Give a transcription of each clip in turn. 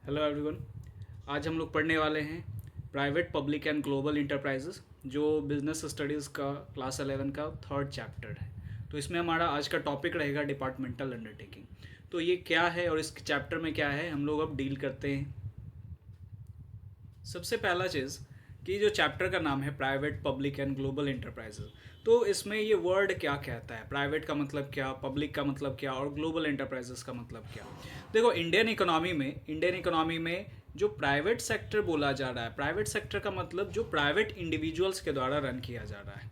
Hello everyone. आज हम लोग पढ़ने वाले हैं private public and global enterprises, जो बिजनेस स्टडीज़ का क्लास 11 का थर्ड चैप्टर है। तो इसमें हमारा आज का टॉपिक रहेगा डिपार्टमेंटल अंडरटेकिंग। तो ये क्या है और इस चैप्टर में क्या है हम लोग अब डील करते हैं। सबसे पहला चीज़ कि जो चैप्टर का नाम है private public and global enterprises, तो इसमें ये वर्ड क्या कहता है, प्राइवेट का मतलब क्या, पब्लिक का मतलब क्या और ग्लोबल इंटरप्राइजेस का मतलब क्या। देखो, इंडियन इकोनॉमी में जो प्राइवेट सेक्टर बोला जा रहा है, प्राइवेट सेक्टर का मतलब जो प्राइवेट इंडिविजुअल्स के द्वारा रन किया जा रहा है।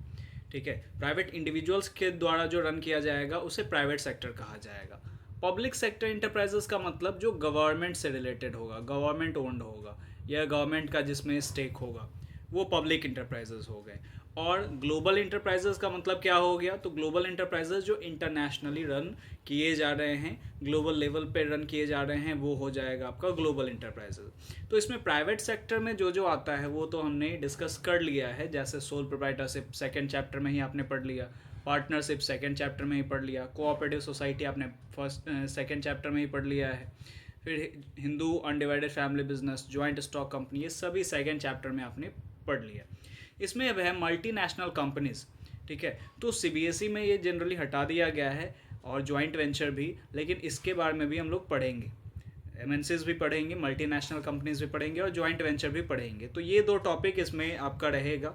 ठीक है, प्राइवेट इंडिविजुअल्स के द्वारा जो रन किया जाएगा उसे प्राइवेट सेक्टर कहा जाएगा। पब्लिक सेक्टर इंटरप्राइजेस का मतलब जो गवर्नमेंट से रिलेटेड होगा, गवर्नमेंट ओन्ड होगा या गवर्नमेंट का जिसमें स्टेक होगा, वो पब्लिक इंटरप्राइजेस हो गए। और ग्लोबल इंटरप्राइजेस का मतलब क्या हो गया, तो ग्लोबल इंटरप्राइजेस जो इंटरनेशनली रन किए जा रहे हैं, ग्लोबल लेवल पे रन किए जा रहे हैं, वो हो जाएगा आपका ग्लोबल इंटरप्राइजेस। तो इसमें प्राइवेट सेक्टर में जो जो आता है वो तो हमने डिस्कस कर लिया है, जैसे सोल प्रोप्राइटरशिप सेकेंड चैप्टर में ही आपने पढ़ लिया, पार्टनरशिप सेकेंड चैप्टर में ही पढ़ लिया, कोऑपरेटिव सोसाइटी आपने फर्स्ट सेकेंड चैप्टर में ही पढ़ लिया है, फिर Hindu undivided family business, joint stock company, ये सभी सेकेंड चैप्टर में आपने पढ़ लिया। इसमें अब है मल्टीनेशनल कंपनीज। ठीक है, तो सीबीएसई में ये जनरली हटा दिया गया है और जॉइंट वेंचर भी, लेकिन इसके बारे में भी हम लोग पढ़ेंगे। एमएनसीज भी पढ़ेंगे, मल्टीनेशनल कंपनीज भी पढ़ेंगे और जॉइंट वेंचर भी पढ़ेंगे। तो ये दो टॉपिक इसमें आपका रहेगा।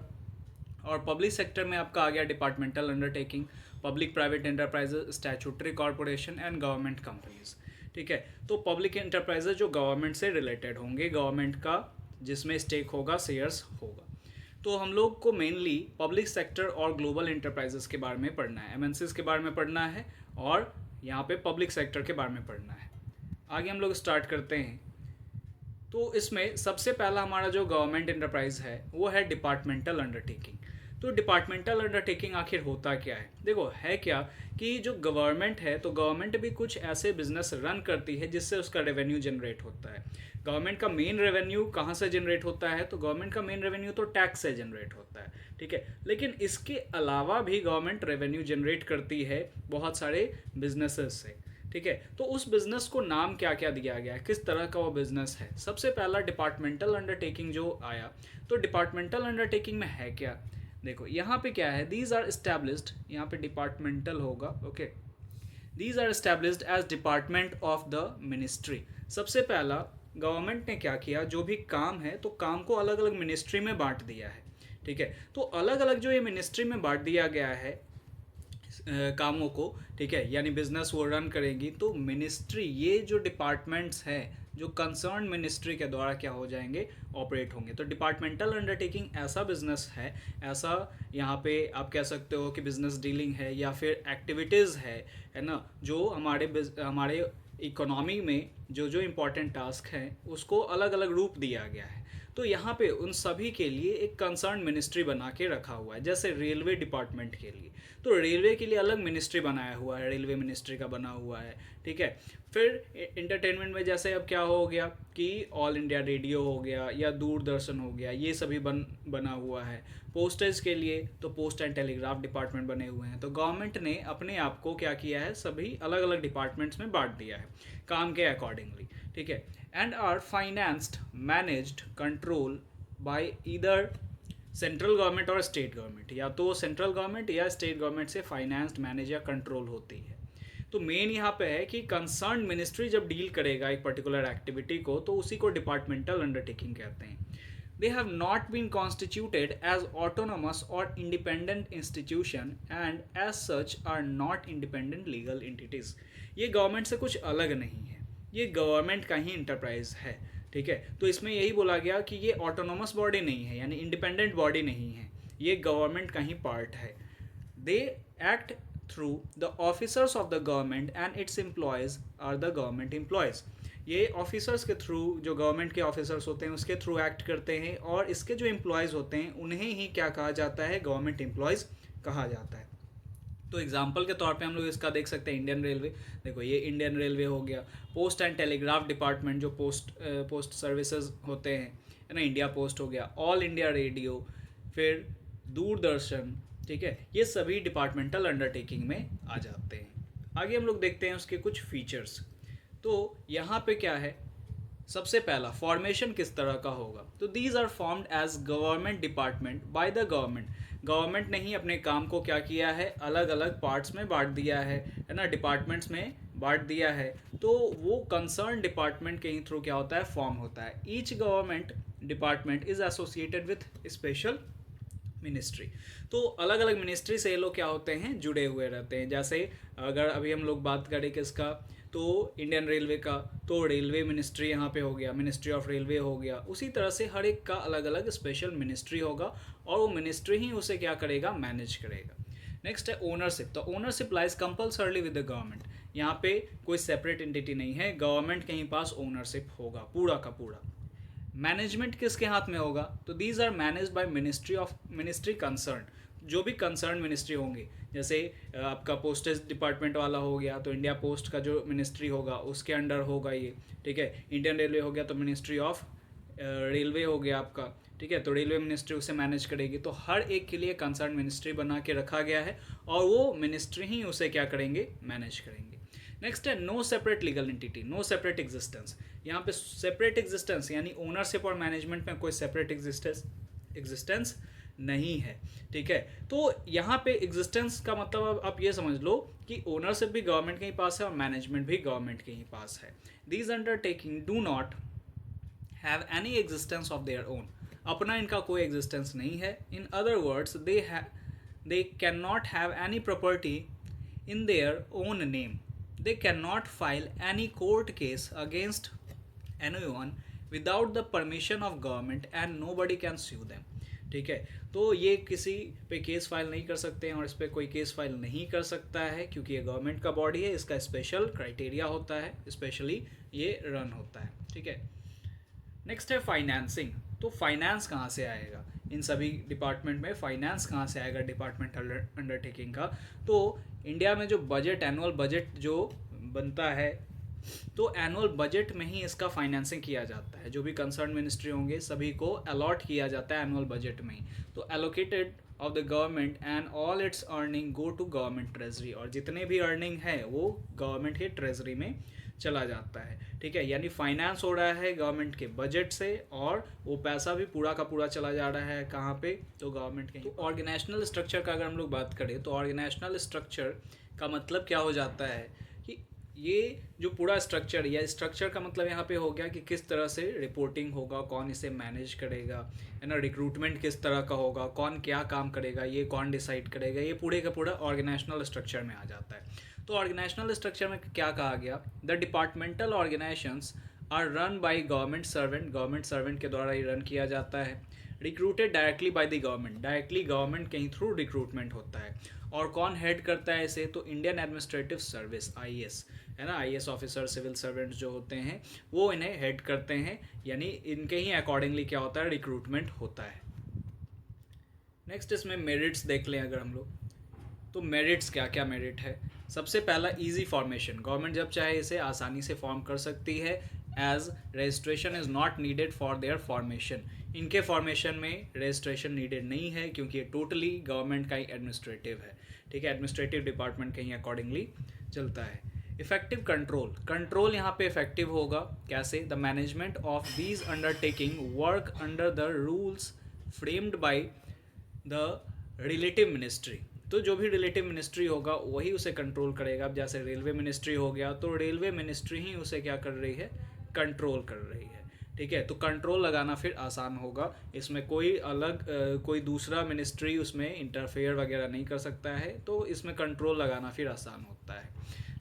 और पब्लिक सेक्टर में आपका आ गया departmental undertaking, public private enterprises, statutory corporation and government companies. ठीक है, तो पब्लिक एंटरप्राइजेज जो गवर्नमेंट से रिलेटेड होंगे, गवर्नमेंट का जिसमें स्टेक होगा, शेयर्स होगा। तो हम लोग को मेनली पब्लिक सेक्टर और ग्लोबल इंटरप्राइजेस के बारे में पढ़ना है, एमएनसीज के बारे में पढ़ना है और यहाँ पे पब्लिक सेक्टर के बारे में पढ़ना है। आगे हम लोग स्टार्ट करते हैं। तो इसमें सबसे पहला हमारा जो गवर्नमेंट इंटरप्राइज है वो है डिपार्टमेंटल अंडरटेकिंग। तो डिपार्टमेंटल अंडरटेकिंग आखिर होता क्या है, देखो है क्या कि जो गवर्नमेंट है, तो गवर्नमेंट भी कुछ ऐसे बिजनेस रन करती है जिससे उसका रेवेन्यू जनरेट होता है। गवर्नमेंट का मेन रेवेन्यू कहाँ से जनरेट होता है, तो गवर्नमेंट का मेन रेवेन्यू तो टैक्स से जनरेट होता है। ठीक है, लेकिन इसके अलावा भी गवर्नमेंट रेवेन्यू जनरेट करती है बहुत सारे बिजनेसेस से। ठीक है, तो उस बिजनेस को नाम क्या क्या दिया गया है, किस तरह का वो बिजनेस है। सबसे पहला डिपार्टमेंटल अंडरटेकिंग जो आया, तो डिपार्टमेंटल अंडरटेकिंग में है क्या, देखो यहाँ पे क्या है, दीज आर एस्टैब्लिश्ड, यहाँ पे डिपार्टमेंटल होगा, okay. These are established as department of the ministry. सबसे पहला गवर्नमेंट ने क्या किया, जो भी काम है तो काम को अलग अलग मिनिस्ट्री में बांट दिया है। ठीक है, तो अलग अलग जो ये मिनिस्ट्री में बांट दिया गया है कामों को, ठीक है, यानी बिजनेस वो रन करेगी, तो मिनिस्ट्री, ये जो डिपार्टमेंट्स हैं जो कंसर्न मिनिस्ट्री के द्वारा क्या हो जाएंगे, ऑपरेट होंगे। तो डिपार्टमेंटल अंडरटेकिंग ऐसा बिजनेस है, ऐसा यहाँ पे आप कह सकते हो कि बिजनेस डीलिंग है या फिर एक्टिविटीज़ है ना, जो हमारे इकोनॉमी में जो जो इम्पोर्टेंट टास्क हैं उसको अलग अलग रूप दिया गया है। तो यहाँ पे उन सभी के लिए एक कंसर्न मिनिस्ट्री बना के रखा हुआ है। जैसे रेलवे डिपार्टमेंट के लिए, तो रेलवे के लिए अलग मिनिस्ट्री बनाया हुआ है, रेलवे मिनिस्ट्री का बना हुआ है। ठीक है, फिर इंटरटेनमेंट में जैसे अब क्या हो गया कि ऑल इंडिया रेडियो हो गया या दूरदर्शन हो गया, ये सभी बना हुआ है। पोस्टेज के लिए तो पोस्ट एंड टेलीग्राफ डिपार्टमेंट बने हुए हैं। तो गवर्नमेंट ने अपने आप को क्या किया है, सभी अलग अलग डिपार्टमेंट्स में बांट दिया है काम के अकॉर्डिंगली। ठीक है, and are financed, managed, control by either central government और स्टेट गवर्नमेंट, या तो सेंट्रल गवर्नमेंट या स्टेट गवर्नमेंट से फाइनेंस्ड, मैनेज या कंट्रोल होती है। तो मेन यहाँ पे है कि कंसर्न मिनिस्ट्री जब डील करेगा एक पर्टिकुलर एक्टिविटी को, तो उसी को डिपार्टमेंटल अंडरटेकिंग कहते हैं। They have not been constituted as autonomous or independent institution and as such are not independent legal entities. ये गवर्नमेंट से कुछ अलग नहीं है, ये गवर्नमेंट का ही इंटरप्राइज है। ठीक है, तो इसमें यही बोला गया कि ये ऑटोनोमस बॉडी नहीं है, यानी इंडिपेंडेंट बॉडी नहीं है, ये गवर्नमेंट का ही पार्ट है। They act through the officers of the government and its employees are the government employees. ये ऑफिसर्स के थ्रू, जो गवर्नमेंट के ऑफिसर्स होते हैं उसके थ्रू एक्ट करते हैं, और इसके जो एम्प्लॉयज़ होते हैं उन्हें ही क्या कहा जाता है, गवर्नमेंट एम्प्लॉयज़ कहा जाता है। तो एग्जाम्पल के तौर पे हम लोग इसका देख सकते हैं इंडियन रेलवे। देखो ये इंडियन रेलवे हो गया। पोस्ट एंड टेलीग्राफ डिपार्टमेंट जो पोस्ट सर्विसेज होते हैं, है ना, इंडिया पोस्ट हो गया, ऑल इंडिया रेडियो, फिर दूरदर्शन। ठीक है, ये सभी डिपार्टमेंटल अंडरटेकिंग में आ जाते हैं। आगे हम लोग देखते हैं उसके कुछ फीचर्स। तो यहाँ पे क्या है, सबसे पहला फॉर्मेशन किस तरह का होगा, तो these are formed as government department by the government. Government ने ही अपने काम को क्या किया है, अलग अलग पार्ट्स में बांट दिया है ना, डिपार्टमेंट्स में बांट दिया है। तो वो कंसर्न डिपार्टमेंट के ही थ्रू क्या होता है, फॉर्म होता है। Each government department is associated with special ministry. तो अलग अलग मिनिस्ट्री से ये लोग क्या होते हैं, जुड़े हुए रहते हैं। जैसे अगर अभी हम लोग बात करें किसका, तो इंडियन रेलवे का, तो रेलवे मिनिस्ट्री यहाँ पे हो गया, मिनिस्ट्री ऑफ रेलवे हो गया। उसी तरह से हर एक का अलग अलग स्पेशल मिनिस्ट्री होगा और वो मिनिस्ट्री ही उसे क्या करेगा, मैनेज करेगा। नेक्स्ट है ओनरशिप। तो ownership lies compulsorily with the government. यहाँ पे कोई सेपरेट एंटिटी नहीं है, गवर्नमेंट के ही पास ओनरशिप होगा पूरा का पूरा। मैनेजमेंट किसके हाथ में होगा, तो these are manage by ministry concern. जो भी कंसर्न मिनिस्ट्री होंगे, जैसे आपका पोस्टेज डिपार्टमेंट वाला हो गया तो इंडिया पोस्ट का जो मिनिस्ट्री होगा उसके अंडर होगा ये, ठीक है। इंडियन रेलवे हो गया तो मिनिस्ट्री ऑफ रेलवे हो गया आपका, ठीक है। तो रेलवे मिनिस्ट्री उसे मैनेज करेगी। तो हर एक के लिए कंसर्न मिनिस्ट्री बना के रखा गया है और वो मिनिस्ट्री ही उसे क्या करेंगे, मैनेज करेंगे। नेक्स्ट है no separate legal entity, no separate existence. यहाँ पे सेपरेट एग्जिस्टेंस यानी ओनरशिप और मैनेजमेंट में कोई सेपरेट एग्जिस्टेंस नहीं है, ठीक है। तो यहाँ पे एग्जिस्टेंस का मतलब आप ये समझ लो कि ओनरशिप भी गवर्नमेंट के ही पास है और मैनेजमेंट भी गवर्नमेंट के ही पास है। These undertaking do not have any existence of their own. अपना इनका कोई एग्जिस्टेंस नहीं है। In other words they can not have any property in their own name. They cannot file any court case against anyone without the permission of government and nobody can sue them, ठीक है। तो ये किसी पे case file नहीं कर सकते हैं और इस पर कोई केस फाइल नहीं कर सकता है क्योंकि ये गवर्नमेंट का बॉडी है, इसका स्पेशल क्राइटेरिया होता है, स्पेशली ये रन होता है, ठीक है। नेक्स्ट है फाइनेंसिंग। तो फाइनेंस कहाँ से आएगा, इन सभी डिपार्टमेंट में फाइनेंस कहाँ से आएगा डिपार्टमेंटल अंडरटेकिंग का। तो इंडिया में जो बजट, एनुअल बजट जो बनता है, तो एनुअल बजट में ही इसका फाइनेंसिंग किया जाता है। जो भी कंसर्न मिनिस्ट्री होंगे सभी को अलॉट किया जाता है एनुअल बजट में ही। तो allocated of the government and all its earning go to government treasury. और जितने भी अर्निंग है वो गवर्नमेंट के ट्रेजरी में चला जाता है, ठीक है। यानी फाइनेंस हो रहा है गवर्नमेंट के बजट से और वो पैसा भी पूरा का पूरा चला जा रहा है कहाँ पे, तो गवर्नमेंट के। तो ऑर्गेनाइजेशनल स्ट्रक्चर का अगर हम लोग बात करें तो ऑर्गेनाइजेशनल स्ट्रक्चर का मतलब क्या हो जाता है कि ये जो पूरा स्ट्रक्चर, या स्ट्रक्चर का मतलब यहाँ पे हो गया कि किस तरह से रिपोर्टिंग होगा, कौन इसे मैनेज करेगा, है ना। रिक्रूटमेंट किस तरह का होगा, कौन क्या काम करेगा, ये कौन डिसाइड करेगा, ये पूरे का पूरा ऑर्गेनाइजेशनल स्ट्रक्चर में आ जाता है। तो ऑर्गेनाइजेशनल स्ट्रक्चर में क्या कहा गया, the departmental organisations are run by government servant. Government servant के द्वारा ही रन किया जाता है। Recruited directly by the government, directly government के ही थ्रू रिक्रूटमेंट होता है। और कौन हेड करता है इसे, तो इंडियन एडमिनिस्ट्रेटिव सर्विस, IAS, है ना। IAS ऑफिसर, सिविल सर्वेंट जो होते हैं वो इन्हें हेड करते हैं, यानी इनके ही अकॉर्डिंगली क्या होता है, रिक्रूटमेंट होता है। नेक्स्ट इसमें मेरिट्स देख लें अगर हम लोग, तो मेरिट्स क्या क्या मेरिट है। सबसे पहला इजी फॉर्मेशन, गवर्नमेंट जब चाहे इसे आसानी से फॉर्म कर सकती है, as registration is not needed for their formation. इनके फॉर्मेशन में रजिस्ट्रेशन नीडेड नहीं है क्योंकि ये टोटली गवर्नमेंट का ही एडमिनिस्ट्रेटिव है, ठीक है। एडमिनिस्ट्रेटिव डिपार्टमेंट के ही अकॉर्डिंगली चलता है। इफेक्टिव कंट्रोल, कंट्रोल यहाँ पे इफेक्टिव होगा कैसे, the management of these undertaking work under the rules framed by the relative ministry. तो जो भी रिलेटिव मिनिस्ट्री होगा वही उसे कंट्रोल करेगा। अब जैसे रेलवे मिनिस्ट्री हो गया तो रेलवे मिनिस्ट्री ही उसे क्या कर रही है, कंट्रोल कर रही है, ठीक है। तो कंट्रोल लगाना फिर आसान होगा, इसमें कोई अलग कोई दूसरा मिनिस्ट्री उसमें इंटरफेयर वगैरह नहीं कर सकता है, तो इसमें कंट्रोल लगाना फिर आसान होता है,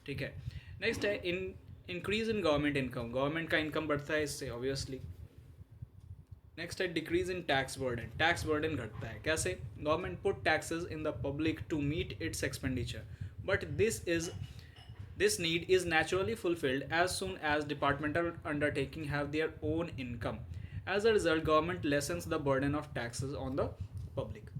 ठीक है। नेक्स्ट है increase in government income, government का इनकम बढ़ता है इससे ऑब्वियसली। नेक्स्ट है decrease in tax burden, tax burden घटता है कैसे, government put taxes in the public to meet its expenditure, but this need is naturally fulfilled as soon as departmental undertaking have their own income. As a result government lessens the burden of taxes on the public.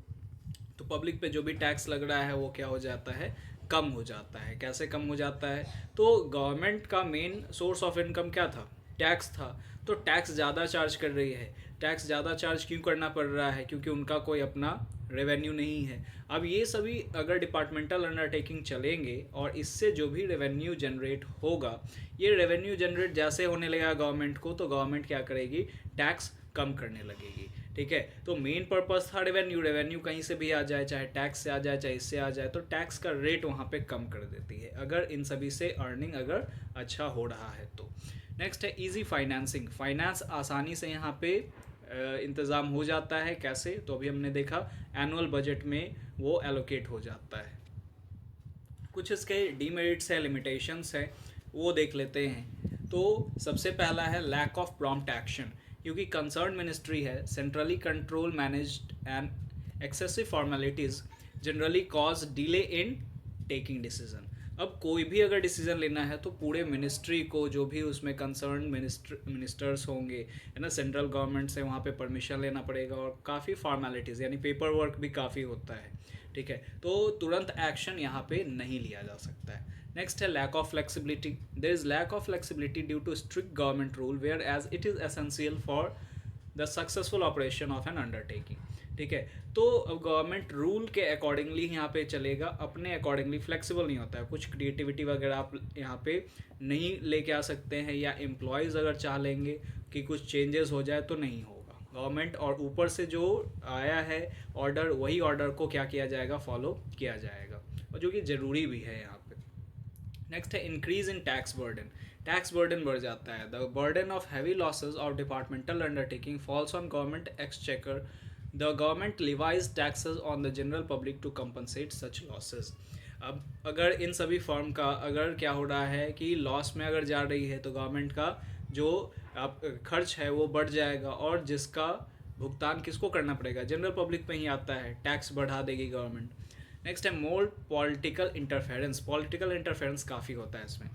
तो public पे जो भी tax लग रहा है वो क्या हो जाता है, कम हो जाता है। कैसे कम हो जाता है, तो गवर्नमेंट का मेन सोर्स ऑफ इनकम क्या था, टैक्स था, तो टैक्स ज़्यादा चार्ज कर रही है। टैक्स ज़्यादा चार्ज क्यों करना पड़ रहा है? क्योंकि उनका कोई अपना रेवेन्यू नहीं है। अब ये सभी अगर डिपार्टमेंटल अंडरटेकिंग चलेंगे और इससे जो भी रेवेन्यू जनरेट होगा, ये रेवेन्यू जनरेट जैसे होने लगेगा गवर्नमेंट को, तो गवर्नमेंट क्या करेगी? टैक्स कम करने लगेगी। ठीक है, तो मेन पर्पस था रेवेन्यू। रेवेन्यू कहीं से भी आ जाए, चाहे टैक्स से आ जाए चाहे इससे आ जाए, तो टैक्स का रेट वहाँ पे कम कर देती है अगर इन सभी से अर्निंग अगर अच्छा हो रहा है तो। नेक्स्ट है इजी फाइनेंसिंग। फाइनेंस आसानी से यहाँ पे इंतज़ाम हो जाता है। कैसे? तो अभी हमने देखा एनुअल बजट में वो एलोकेट हो जाता है। कुछ इसके डीमेरिट्स है, लिमिटेशंस है, वो देख लेते हैं। तो सबसे पहला है लैक ऑफ प्रॉम्प्ट एक्शन, क्योंकि कंसर्न मिनिस्ट्री है, centrally control managed and excessive formalities generally cause delay in taking decision. अब कोई भी अगर डिसीजन लेना है तो पूरे मिनिस्ट्री को, जो भी उसमें कंसर्न मिनिस्टर्स होंगे, है ना, सेंट्रल गवर्नमेंट से वहाँ पे परमिशन लेना पड़ेगा और काफ़ी फॉर्मेलिटीज़ यानी पेपर वर्क भी काफ़ी होता है। ठीक है, तो तुरंत एक्शन यहाँ पे नहीं लिया जा सकता है। नेक्स्ट है lack of flexibility. There is lack of flexibility due to strict government rule whereas it is essential for the successful operation of an undertaking. ठीक है, तो अब गवर्नमेंट रूल के अकॉर्डिंगली यहाँ पे चलेगा, अपने अकॉर्डिंगली फ्लेक्सिबल नहीं होता है। कुछ क्रिएटिविटी वगैरह आप यहाँ पे नहीं लेके आ सकते हैं, या एम्प्लॉयज़ अगर चाह लेंगे कि कुछ चेंजेस हो जाए तो नहीं होगा। गवर्नमेंट और ऊपर से जो आया है ऑर्डर, वही ऑर्डर को क्या किया जाएगा? फॉलो किया जाएगा, और जो कि ज़रूरी भी है यहाँ पे। नेक्स्ट है increase in tax burden. Tax burden बढ़ जाता है। The burden of heavy losses of departmental undertaking falls on government exchequer. The government levies taxes on the general public to compensate such losses. अब अगर इन सभी firm का अगर क्या हो रहा है कि लॉस में अगर जा रही है, तो गवर्नमेंट का जो खर्च है वो बढ़ जाएगा, और जिसका भुगतान किसको करना पड़ेगा? जनरल पब्लिक पे ही आता है। टैक्स बढ़ा देगी गवर्नमेंट। नेक्स्ट है more political interference. Political interference काफ़ी होता है इसमें।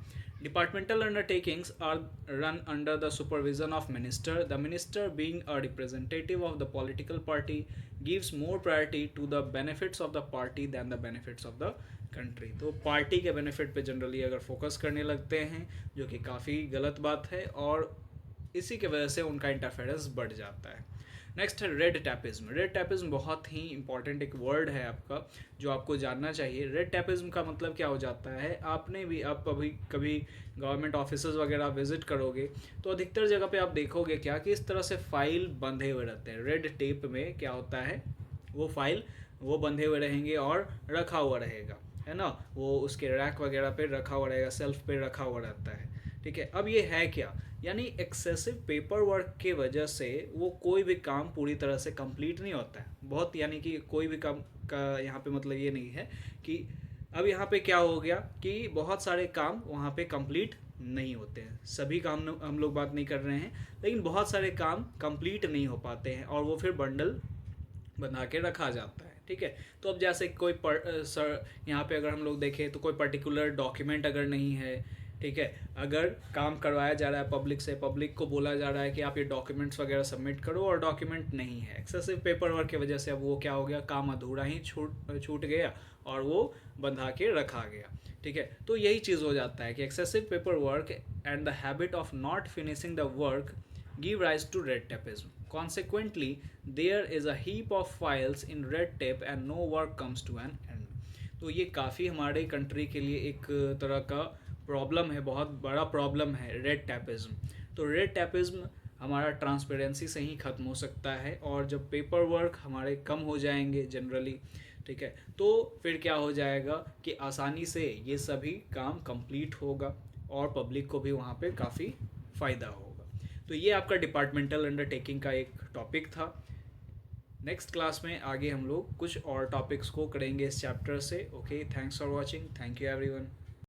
Departmental undertakings are run under the supervision of minister. The minister being a representative of the political party gives more priority to the benefits of the party than the benefits of the country. तो party के benefit पे generally अगर focus करने लगते हैं, जो कि काफ़ी गलत बात है, और इसी के वजह से उनका इंटरफेरेंस बढ़ जाता है। नेक्स्ट है रेड टैपिज्म। रेड टैपिज्म बहुत ही इंपॉर्टेंट एक वर्ड है आपका, जो आपको जानना चाहिए। रेड टैपिज्म का मतलब क्या हो जाता है? आपने भी, आप अभी कभी गवर्नमेंट ऑफिसेज वगैरह विजिट करोगे तो अधिकतर जगह पे आप देखोगे क्या कि इस तरह से फाइल बंधे हुए रहते हैं। रेड टेप में क्या होता है, वो फाइल वो बंधे हुए रहेंगे और रखा हुआ रहेगा, है ना, वो उसके रैक वगैरह पे रखा हुआ रहेगा, सेल्फ पे रखा हुआ रहता है। ठीक है, अब ये है क्या? यानी एक्सेसिव पेपर वर्क के वजह से वो कोई भी काम पूरी तरह से कंप्लीट नहीं होता है। बहुत, यानी कि कोई भी काम का यहाँ पे मतलब ये नहीं है कि अब यहाँ पे क्या हो गया कि बहुत सारे काम वहाँ पे कंप्लीट नहीं होते हैं। सभी काम हम लोग बात नहीं कर रहे हैं, लेकिन बहुत सारे काम कंप्लीट नहीं हो पाते हैं और वो फिर बंडल बना के रखा जाता है। ठीक है, तो अब जैसे कोई सर यहाँ पे अगर हम लोग देखें तो कोई पर्टिकुलर डॉक्यूमेंट अगर नहीं है, ठीक है, अगर काम करवाया जा रहा है पब्लिक से, पब्लिक को बोला जा रहा है कि आप ये डॉक्यूमेंट्स वगैरह सबमिट करो, और डॉक्यूमेंट नहीं है, एक्सेसिव पेपर वर्क की वजह से अब वो क्या हो गया, काम अधूरा ही छूट गया और वो बंधा के रखा गया। ठीक है, तो यही चीज़ हो जाता है कि excessive paper work and the habit of not finishing the work give rise to red tapeism. Consequently, there is a heap of files in red tape and no work comes to an end. तो ये काफ़ी हमारे country के लिए एक तरह का problem है, बहुत बड़ा प्रॉब्लम है रेड टैपिज्म। तो रेड टैपिज्म हमारा ट्रांसपेरेंसी से ही ख़त्म हो सकता है, और जब पेपर वर्क हमारे कम हो जाएंगे जनरली, ठीक है, तो फिर क्या हो जाएगा कि आसानी से ये सभी काम कंप्लीट होगा और पब्लिक को भी वहाँ पे काफ़ी फ़ायदा होगा। तो ये आपका डिपार्टमेंटल अंडरटेकिंग का एक टॉपिक था। नेक्स्ट क्लास में आगे हम लोग कुछ और टॉपिक्स को करेंगे इस चैप्टर से। Okay, thanks for watching, thank you everyone.